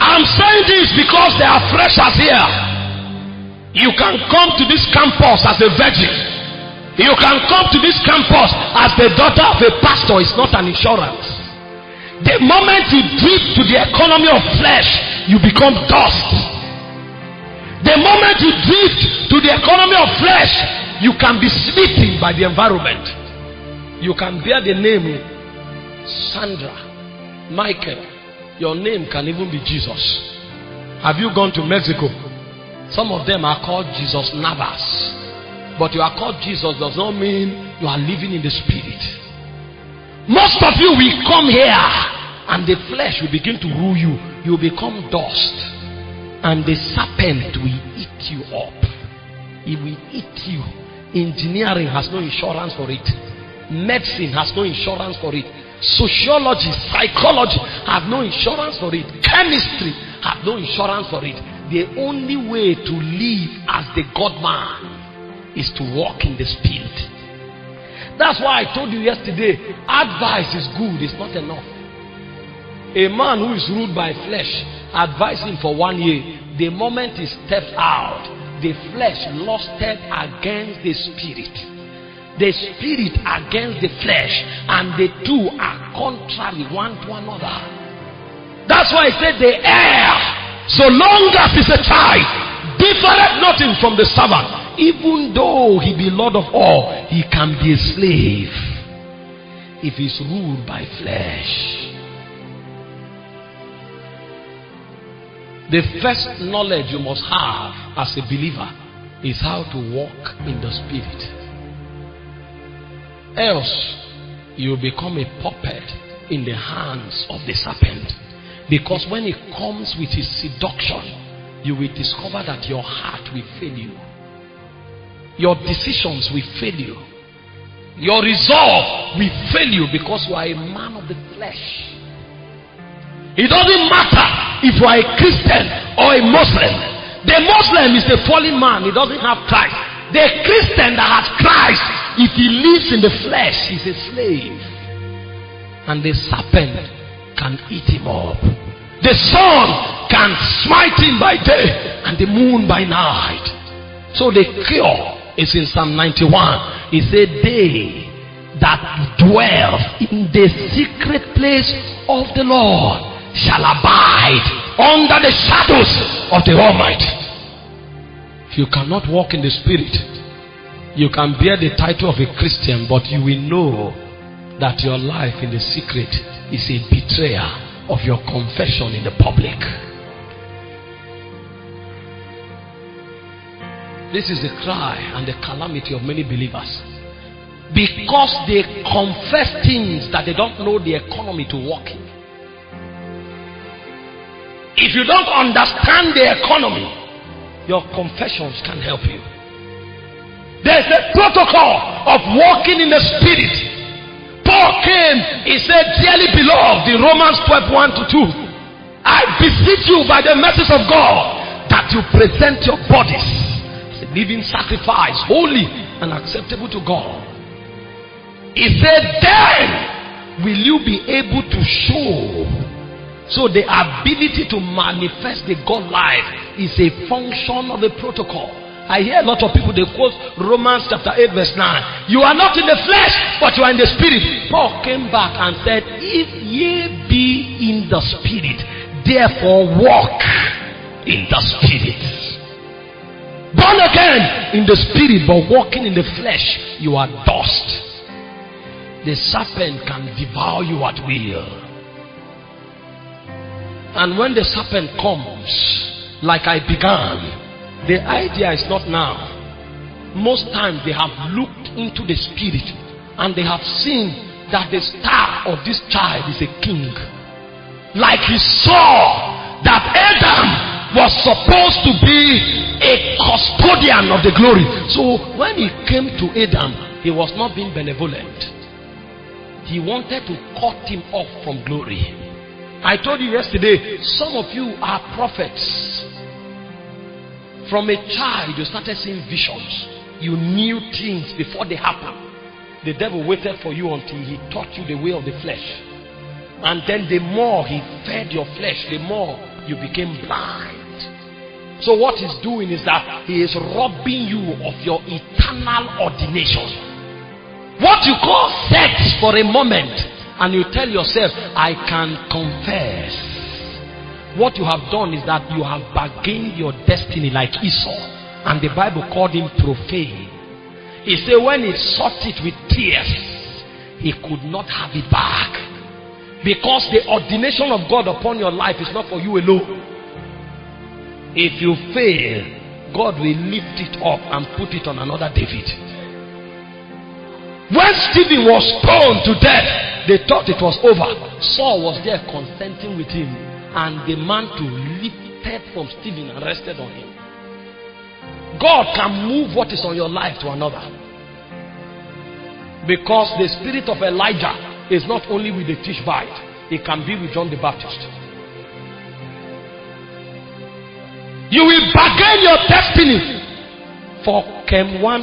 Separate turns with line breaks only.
I'm saying this because there are freshers here. You can come to this campus as a virgin. You can come to this campus as the daughter of a pastor. It's not an insurance. The moment you drift to the economy of flesh, you become dust. The moment you drift to the economy of flesh, you can be smitten by the environment. You can bear the name Sandra, Michael. Your name can even be Jesus. Have you gone to Mexico? Some of them are called Jesus Navas. But you are called Jesus does not mean you are living in the spirit. Most of you will come here and the flesh will begin to rule you. You will become dust. And the serpent will eat you up. It will eat you. Engineering has no insurance for it. Medicine has no insurance for it. Sociology, psychology have no insurance for it. Chemistry have no insurance for it. The only way to live as the God man is to walk in the spirit. That's why I told you yesterday, advice is good, it's not enough. A man who is ruled by flesh, advise him for 1 year. The moment he steps out, the flesh lusted against the spirit, the spirit against the flesh, and the two are contrary one to another. That's why I said the heir, so long as he's a child, differeth nothing from the servant. Even though he be Lord of all, he can be a slave if he's ruled by flesh. The first knowledge you must have as a believer is how to walk in the spirit. Else, you become a puppet in the hands of the serpent. Because when he comes with his seduction, you will discover that your heart will fail you. Your decisions will fail you. Your resolve will fail you because you are a man of the flesh. It doesn't matter if you are a Christian or a Muslim. The Muslim is a fallen man. He doesn't have Christ. The Christian that has Christ, if he lives in the flesh, he's a slave. And the serpent can eat him up. The sun can smite him by day and the moon by night. So the cure is in Psalm 91. He said, they that dwell in the secret place of the Lord shall abide under the shadows of the Almighty. If you cannot walk in the spirit, you can bear the title of a Christian, but you will know that your life in the secret is a betrayer of your confession in the public. This is the cry and the calamity of many believers. Because they confess things that they don't know the economy to walk in. If you don't understand the economy, your confessions can help you. There's a protocol of walking in the spirit. Paul came, he said, dearly beloved, in Romans 12:1-2, I beseech you by the mercies of God that you present your bodies as a living sacrifice, holy and acceptable to God. He said, then will you be able to show. So the ability to manifest the God life is a function of the protocol. I hear a lot of people, they quote Romans chapter 8:9. You are not in the flesh, but you are in the spirit. Paul came back and said, if ye be in the spirit, therefore walk in the spirit. Born again in the spirit, but walking in the flesh, you are dust. The serpent can devour you at will. And when the serpent comes, like I began, the idea is not now. Most times they have looked into the spirit and they have seen that the star of this child is a king. Like he saw that Adam was supposed to be a custodian of the glory. So when he came to Adam, he was not being benevolent. He wanted to cut him off from glory. I told you yesterday, some of you are prophets. From a child, you started seeing visions. You knew things before they happened. The devil waited for you until he taught you the way of the flesh. And then the more he fed your flesh, the more you became blind. So what he's doing is that he is robbing you of your eternal ordination. What you call sex for a moment, and you tell yourself, I can confess. What you have done is that you have bargained your destiny like Esau. And the Bible called him profane. He said when he sought it with tears, he could not have it back. Because the ordination of God upon your life is not for you alone. If you fail, God will lift it up and put it on another David. When Stephen was stoned to death, they thought it was over. Saul was there consenting with him, and the mantle lifted from Stephen and rested on him. God can move what is on your life to another. Because the spirit of Elijah is not only with the Tishbite, it can be with John the Baptist. You will bargain your destiny for Chem 1